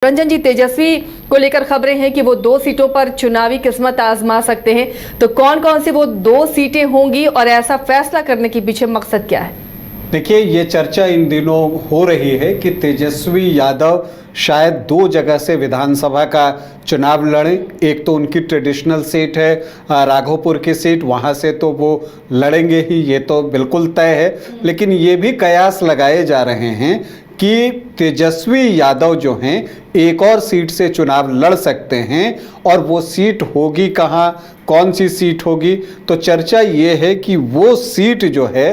रंजन जी, तेजस्वी को लेकर खबरें हैं कि वो 2 सीटों पर चुनावी किस्मत आजमा सकते हैं। तो कौन कौन सी वो 2 सीटें होंगी और ऐसा फैसला करने के पीछे मकसद क्या है? देखिए, ये चर्चा इन दिनों हो रही है कि तेजस्वी यादव शायद 2 जगह से विधानसभा का चुनाव लड़ें। एक तो उनकी ट्रेडिशनल सीट है राघोपुर की सीट, वहाँ से तो वो लड़ेंगे ही, ये तो बिल्कुल तय है। लेकिन ये भी कयास लगाए जा रहे हैं कि तेजस्वी यादव जो हैं एक और सीट से चुनाव लड़ सकते हैं, और वो सीट होगी कहाँ, कौन सी सीट होगी? तो चर्चा ये है कि वो सीट जो है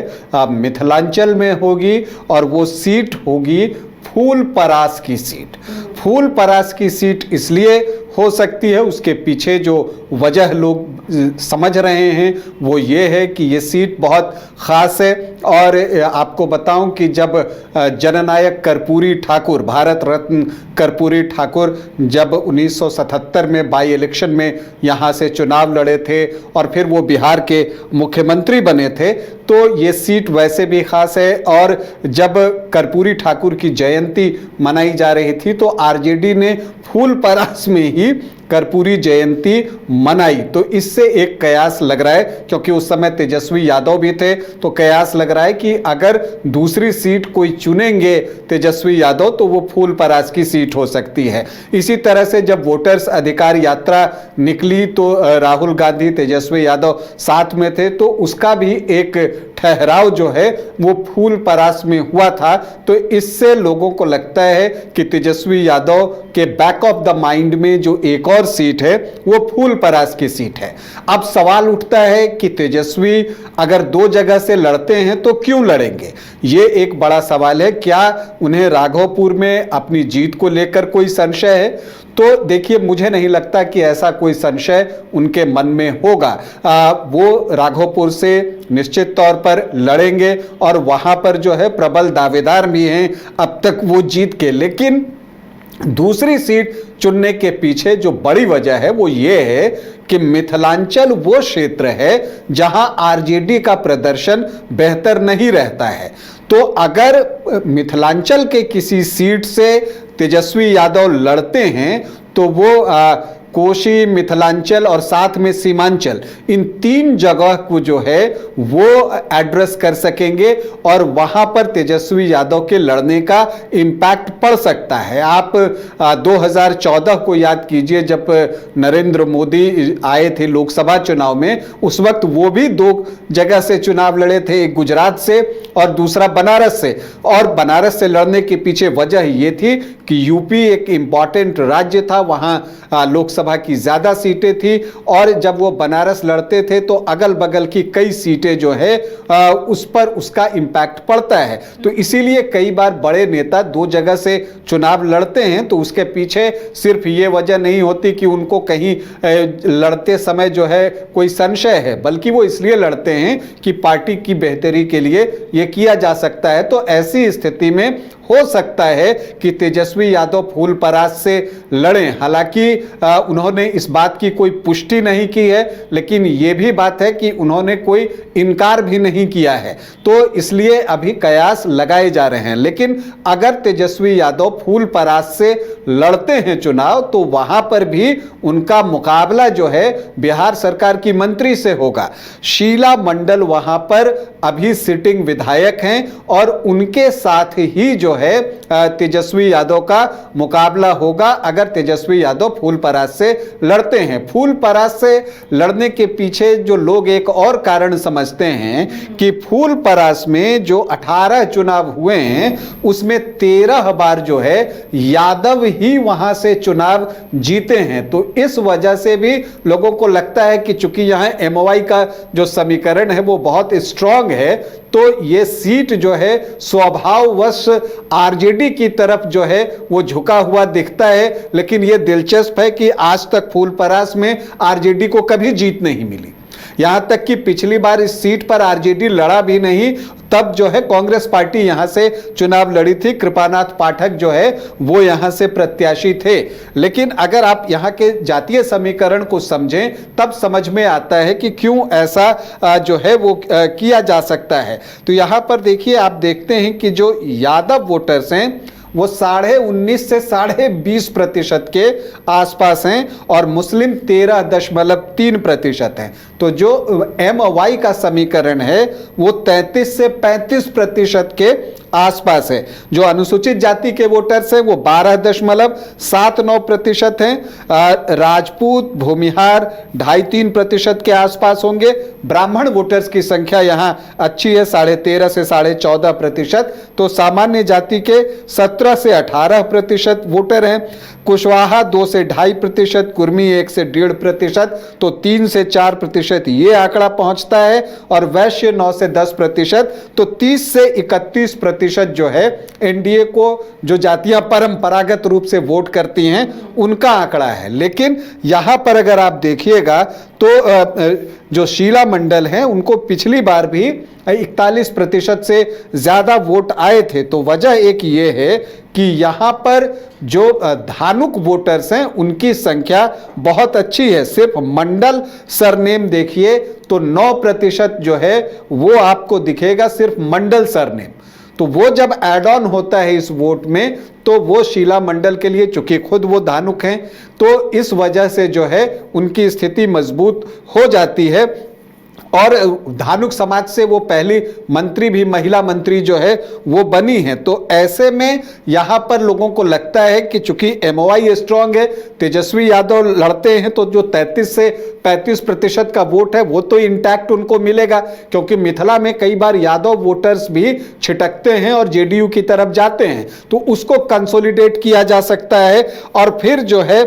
मिथिलांचल में होगी, और वो सीट होगी फूलपरास की सीट। फूलपरास की सीट इसलिए हो सकती है, उसके पीछे जो वजह लोग समझ रहे हैं वो ये है कि ये सीट बहुत ख़ास है। और आपको बताऊं कि जब जननायक कर्पूरी ठाकुर, भारत रत्न कर्पूरी ठाकुर जब 1977 में बाई इलेक्शन में यहाँ से चुनाव लड़े थे और फिर वो बिहार के मुख्यमंत्री बने थे, तो ये सीट वैसे भी ख़ास है। और जब कर्पूरी ठाकुर की जयंती मनाई जा रही थी तो आरजेडी ने फूलपरास में ही कर्पूरी जयंती मनाई। तो इससे एक कयास लग रहा है, क्योंकि उस समय तेजस्वी यादव भी थे, तो कयास लग रहा है कि अगर दूसरी सीट कोई चुनेंगे तेजस्वी यादव तो वो फूलपरास की सीट हो सकती है। इसी तरह से जब वोटर्स अधिकार यात्रा निकली तो राहुल गांधी, तेजस्वी यादव साथ में थे, तो उसका भी एक ठहराव जो है वो फूलपरास में हुआ था। तो इससे लोगों को लगता है कि तेजस्वी यादव के बैक ऑफ द माइंड में जो एक और सीट है वो फूलपरास की सीट है। अब सवाल उठता है कि तेजस्वी अगर 2 जगह से लड़ते हैं तो क्यों लड़ेंगे? ये एक बड़ा सवाल है। क्या उन्हें राघोपुर में अपनी जीत को लेकर कोई संशय है? तो देखिए, मुझे नहीं लगता कि ऐसा कोई संशय उनके मन में होगा। वो राघोपुर से निश्चित तौर पर लड़ेंगे और वहां पर जो है प्रबल दावेदार भी हैं अब तक वो जीत के। लेकिन दूसरी सीट चुनने के पीछे जो बड़ी वजह है वो ये है कि मिथिलांचल वो क्षेत्र है जहां आरजेडी का प्रदर्शन बेहतर नहीं रहता है। तो अगर मिथिलांचल के किसी सीट से तेजस्वी यादव लड़ते हैं तो वो कोशी, मिथिलांचल और साथ में सीमांचल, इन 3 जगह को जो है वो एड्रेस कर सकेंगे और वहां पर तेजस्वी यादव के लड़ने का इम्पैक्ट पड़ सकता है। आप 2014 को याद कीजिए, जब नरेंद्र मोदी आए थे लोकसभा चुनाव में, उस वक्त वो भी 2 जगह से चुनाव लड़े थे, एक गुजरात से और दूसरा बनारस से। और बनारस से लड़ने के पीछे वजह ये थी कि यूपी एक इंपॉर्टेंट राज्य था, वहां लोकसभा की ज्यादा सीटें थी, और जब वो बनारस लड़ते थे तो अगल बगल की कई सीटें जो है उस पर उसका इम्पैक्ट पड़ता है। तो इसीलिए कई बार बड़े नेता 2 जगह से चुनाव लड़ते हैं, तो उसके पीछे सिर्फ ये वजह नहीं होती कि उनको कहीं लड़ते समय जो है कोई संशय है, बल्कि वो इसलिए लड़ते हैं कि पार्टी की बेहतरी के लिए ये किया जा सकता है। तो ऐसी स्थिति में हो सकता है कि तेजस्वी यादव फूलपरास से लड़ें। हालांकि उन्होंने इस बात की कोई पुष्टि नहीं की है, लेकिन यह भी बात है कि उन्होंने कोई इनकार भी नहीं किया है। तो इसलिए अभी कयास लगाए जा रहे हैं। लेकिन अगर तेजस्वी यादव फूलपरास से लड़ते हैं चुनाव, तो वहां पर भी उनका मुकाबला जो है बिहार सरकार की मंत्री से होगा। शीला मंडल वहां पर अभी सिटिंग विधायक हैं और उनके साथ ही जो है तेजस्वी यादव का मुकाबला होगा अगर तेजस्वी यादव फूलपरास से लड़ते हैं। फूलपरास से लड़ने के पीछे जो लोग एक और कारण समझते हैं कि फूलपरास में जो 18 चुनाव हुए हैं उसमें 13 बार जो है यादव ही वहां से चुनाव जीते हैं। तो इस वजह से भी लोगों को लगता है कि चूंकि यहां एमओआई का जो समीकरण है वो बहुत स्ट्रांग है, तो ये सीट जो है स्वभाववश आरजेडी की तरफ जो है वो झुका हुआ दिखता है। लेकिन ये दिलचस्प है कि आज तक फूलपरास में आरजेडी को कभी जीत नहीं मिली। यहां तक कि पिछली बार इस सीट पर आरजेडी लड़ा भी नहीं, तब जो है कांग्रेस पार्टी यहां से चुनाव लड़ी थी। कृपानाथ पाठक जो है वो यहां से प्रत्याशी थे। लेकिन अगर आप यहां के जातीय समीकरण को समझें तब समझ में आता है कि क्यों ऐसा जो है वो किया जा सकता है। तो यहां पर देखिए, आप देखते हैं कि जो यादव वोटर्स हैं वो 19.5 से 20.5% के आसपास हैं और मुस्लिम 13.3% हैं। तो जो MY का समीकरण है वो 33 से 35% के आसपास है। जो अनुसूचित जाति के वोटर्स हैं वो 12.79% हैं। राजपूत भूमिहार 2.5-3% के आसपास होंगे। ब्राह्मण वोटर्स की संख्या यहाँ अच्छी है, 13.5 से 14.5%। तो सामान्य जाति के 17 से 18% वोटर हैं। कुशवाहा 2 से 2.5%, कुर्मी 1 से 1.5%, तो 3 से 4% ये आंकड़ा पहुंचता है। और वैश्य 9 से 10%, तो 30 से 31% जो है एनडीए को जो जातियां परंपरागत रूप से वोट करती हैं उनका आंकड़ा है। लेकिन यहां पर अगर आप देखिएगा तो जो शीला मंडल हैं उनको पिछली बार भी 41% से ज्यादा वोट आए थे। तो वजह एक ये है कि यहाँ पर जो धानुक वोटर्स हैं उनकी संख्या बहुत अच्छी है। सिर्फ मंडल सरनेम देखिए तो 9% जो है वो आपको दिखेगा, सिर्फ मंडल सरनेम। तो वो जब एड ऑन होता है इस वोट में तो वो शीला मंडल के लिए, चूंकि खुद वो धानुक हैं, तो इस वजह से जो है उनकी स्थिति मजबूत हो जाती है। और धानुक समाज से वो पहली मंत्री भी, महिला मंत्री जो है वो बनी है। तो ऐसे में यहां पर लोगों को लगता है कि चूंकि MOI स्ट्रांग है, तेजस्वी यादव लड़ते हैं, तो जो 33 से 35% का वोट है वो तो इंटैक्ट उनको मिलेगा, क्योंकि मिथिला में कई बार यादव वोटर्स भी छिटकते हैं और जेडीयू की तरफ जाते हैं। तो उसको कंसोलिडेट किया जा सकता है। और फिर जो है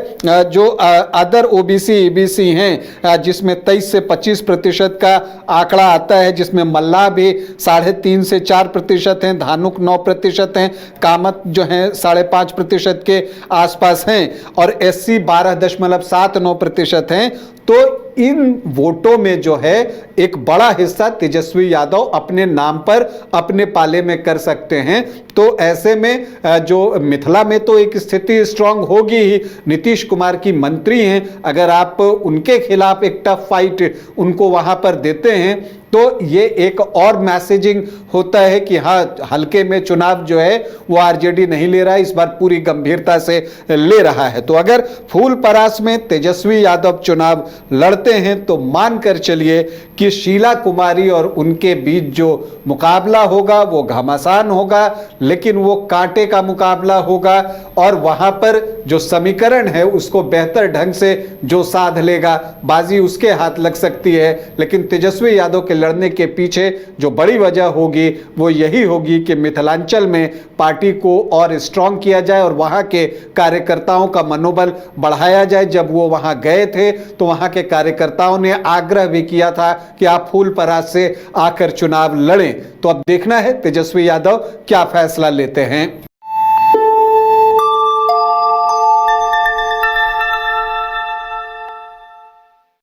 जो अदर OBC EBC हैं जिसमें 23 से 25% का आंकड़ा आता है, जिसमें मल्लाह भी 3.5 से 4% हैं, धानुक 9% हैं, कामत जो है 5.5% के आसपास हैं और SC 12.79% हैं। तो इन वोटों में जो है एक बड़ा हिस्सा तेजस्वी यादव अपने नाम पर अपने पाले में कर सकते हैं। तो ऐसे में जो मिथिला में तो एक स्थिति स्ट्रांग होगी ही। नीतीश कुमार की मंत्री हैं, अगर आप उनके खिलाफ एक टफ फाइट उनको वहां पर देते हैं तो ये एक और मैसेजिंग होता है कि हाँ, हल्के में चुनाव जो है वो आरजेडी नहीं ले रहा है, इस बार पूरी गंभीरता से ले रहा है। तो अगर फूल परास में तेजस्वी यादव चुनाव लड़ते हैं तो मानकर चलिए कि शीला कुमारी और उनके बीच जो मुकाबला होगा वो घमासान होगा, लेकिन वो कांटे का मुकाबला होगा और वहां पर जो समीकरण है उसको बेहतर ढंग से जो साध लेगा, बाजी उसके हाथ लग सकती है। लेकिन तेजस्वी यादव के लड़ने के पीछे जो बड़ी वजह होगी वो यही होगी कि मिथिलांचल में पार्टी को और स्ट्रांग किया जाए और वहां के कार्यकर्ताओं का मनोबल बढ़ाया जाए। जब वो वहां गए थे तो वहां के कार्यकर्ताओं ने आग्रह भी किया था कि आप फूल परास से आकर चुनाव लड़ें। तो अब देखना है तेजस्वी यादव क्या फैसला लेते हैं।